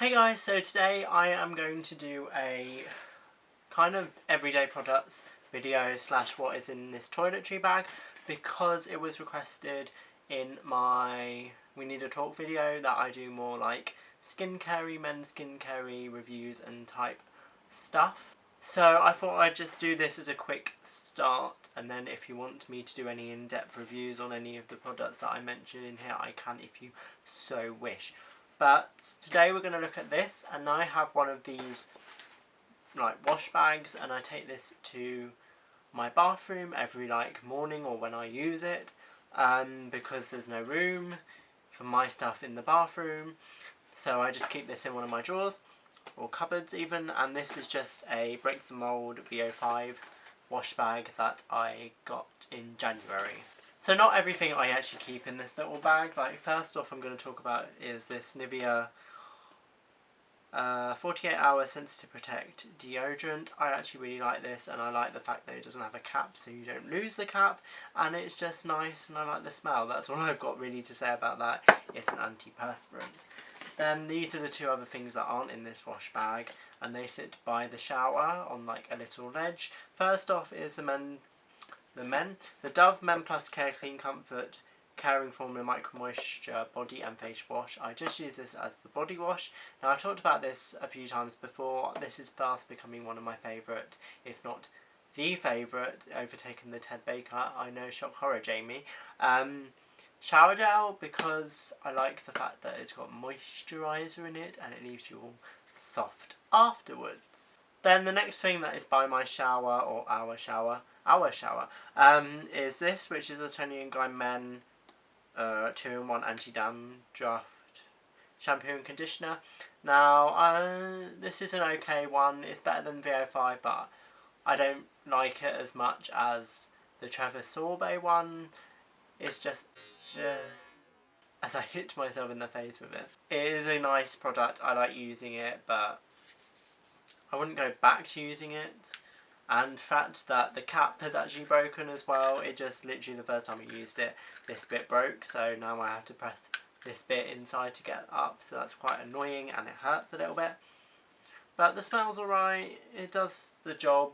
Hey guys, so today I am going to do a kind of everyday products video slash what is in this toiletry bag because it was requested in my We Need a Talk video that I do more like skincare, men's skincare reviews and type stuff. So I thought I'd just do this as a quick start, and then if you want me to do any in-depth reviews on any of the products that I mentioned in here, I can if you so wish. But today we're going to look at this, and I have one of these like wash bags, and I take this to my bathroom every morning or when I use it, because there's no room for my stuff in the bathroom, so I just keep this in one of my drawers or cupboards even. And this is just a Break the Mold VO5 wash bag that I got in January. So not everything I actually keep in this little bag. Like, first off I'm going to talk about is this Nivea 48 Hour Sensitive Protect deodorant. I actually really like this, and I like the fact that it doesn't have a cap, so you don't lose the cap, and it's just nice, and I like the smell. That's all I've got really to say about that. It's an antiperspirant. Then these are the two other things that aren't in this wash bag, and they sit by the shower on like a little ledge. First off is the Dove Men Plus Care Clean Comfort Caring Formula Micro Moisture Body and Face Wash. I just use this as the body wash. Now, I've talked about this a few times before. This is fast becoming one of my favourite, if not the favourite, overtaking the Ted Baker. I know, shock horror, Jamie. Shower gel, because I like the fact that it's got moisturiser in it and it leaves you all soft afterwards. Then the next thing that is by my shower, or our shower, is this, which is a Tony & Guy Men 2-in-1 anti-dandruff shampoo and conditioner. Now, this is an okay one. It's better than VO5, but I don't like it as much as the Trevor Sorbet one. It's just as I hit myself in the face with it. It is a nice product. I like using it, but I wouldn't go back to using it. And the fact that the cap has actually broken as well, it just literally the first time I used it, this bit broke, so now I have to press this bit inside to get up, so that's quite annoying and it hurts a little bit. But the smell's alright, it does the job,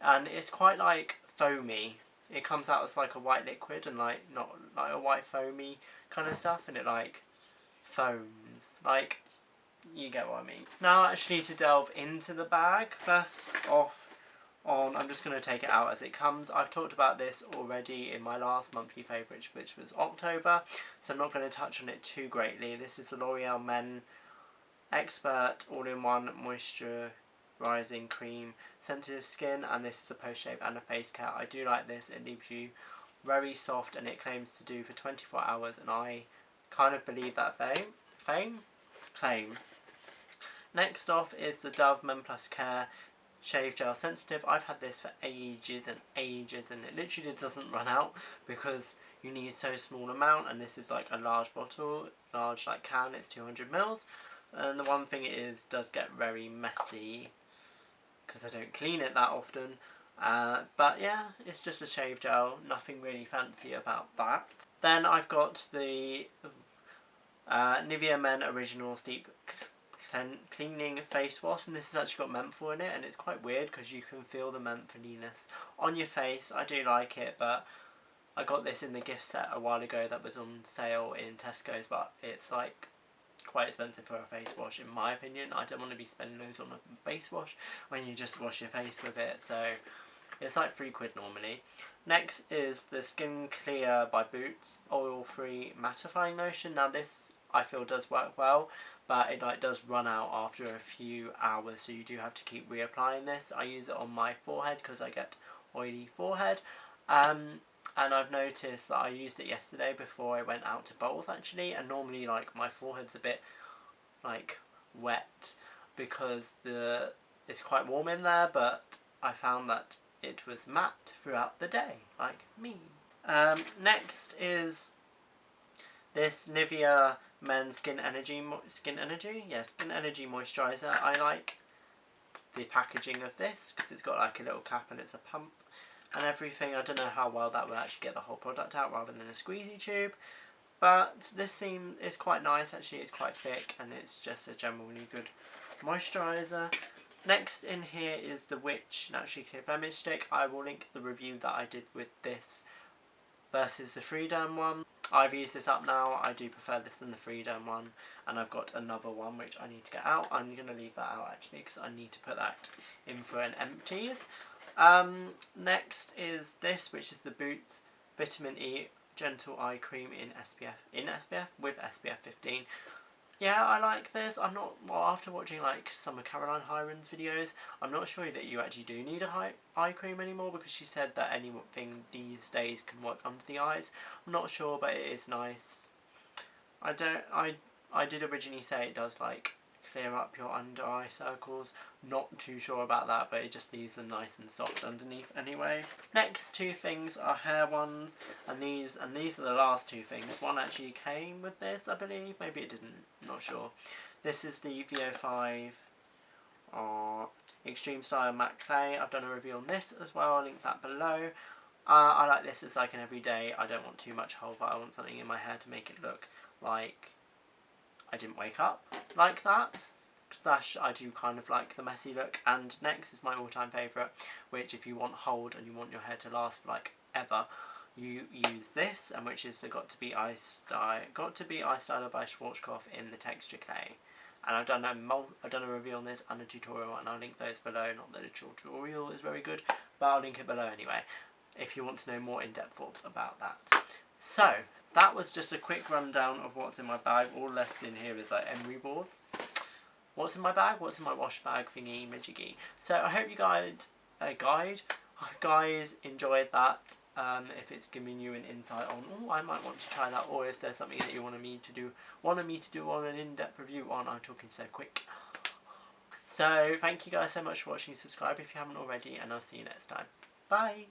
and it's quite like foamy. It comes out as like a white liquid and like not like a white foamy kind of stuff, and it like foams. Like, you get what I mean. Now actually to delve into the bag, first off, I'm just going to take it out as it comes. I've talked about this already in my last monthly favourite, which was October, so I'm not going to touch on it too greatly. This is the L'Oreal Men Expert All-in-One Moisturising Cream Sensitive Skin, and this is a post-shave and a face care. I do like this. It leaves you very soft, and it claims to do for 24 hours, and I kind of believe that claim. Next off is the Dove Men Plus Care Shave Gel Sensitive. I've had this for ages and ages, and it literally doesn't run out because you need so small amount, and this is like a large bottle, large like can, it's 200 mils, and the one thing it is does get very messy because I don't clean it that often, but yeah, it's just a shave gel, nothing really fancy about that. Then I've got the Nivea Men Original Deep Cleaning Face Wash, and this has actually got menthol in it, and it's quite weird because you can feel the mentholiness on your face. I do like it, but I got this in the gift set a while ago that was on sale in Tesco's, but it's like quite expensive for a face wash in my opinion. I don't want to be spending loads on a face wash when you just wash your face with it, so it's like £3 normally. Next is the Skin Clear by Boots Oil-Free Mattifying Lotion. Now this I feel does work well, but it does run out after a few hours, so you do have to keep reapplying this. I use it on my forehead because I get oily forehead, and I've noticed that I used it yesterday before I went out to bowls actually, and normally like my forehead's a bit like wet because it's quite warm in there, but I found that it was matte throughout the day, like me. Next is this Nivea Men Skin Energy Moisturiser. I like the packaging of this because it's got like a little cap and it's a pump and everything. I don't know how well that will actually get the whole product out rather than a squeezy tube, But this seam is quite nice actually, it's quite thick and it's just a generally good moisturiser. Next in here is the Witch Naturally Clear Blemish Stick. I will link the review that I did with this versus the Freedom one. I've used this up now, I do prefer this than the Freedom one, and I've got another one which I need to get out. I'm going to leave that out actually because I need to put that in for an empties. Next is this, which is the Boots Vitamin E Gentle Eye Cream in SPF with SPF 15. Yeah, I like this. I'm not, well, after watching like some of Caroline Hyron's videos, I'm not sure that you actually do need a eye cream anymore, because she said that anything these days can work under the eyes. I'm not sure, but it is nice. I did originally say it does like clear up your under eye circles. Not too sure about that, but it just leaves them nice and soft underneath anyway. Next two things are hair ones, and these are the last two things. One actually came with this, I believe. Maybe it didn't, not sure. This is the VO5 Extreme Style Matte Clay. I've done a review on this as well, I'll link that below. I like this as like an everyday. I don't want too much hold, but I want something in my hair to make it look like I didn't wake up like that. Slash, I do kind of like the messy look. And next is my all-time favourite, which if you want hold and you want your hair to last for like ever, you use this, and which is the Got to Be Eye Styler by Schwarzkopf in the texture clay. And I've done a review on this and a tutorial, and I'll link those below. Not that the tutorial is very good, but I'll link it below anyway, if you want to know more in-depth thoughts about that. So, that was just a quick rundown of what's in my bag. All left in here is like emery boards. What's in my bag? What's in my wash bag thingy majiggy? So I hope you guys enjoyed that. If it's giving you an insight on, oh, I might want to try that, or if there's something that you wanted me to do on an in-depth review on. I'm talking so quick. So thank you guys so much for watching. Subscribe if you haven't already, and I'll see you next time. Bye.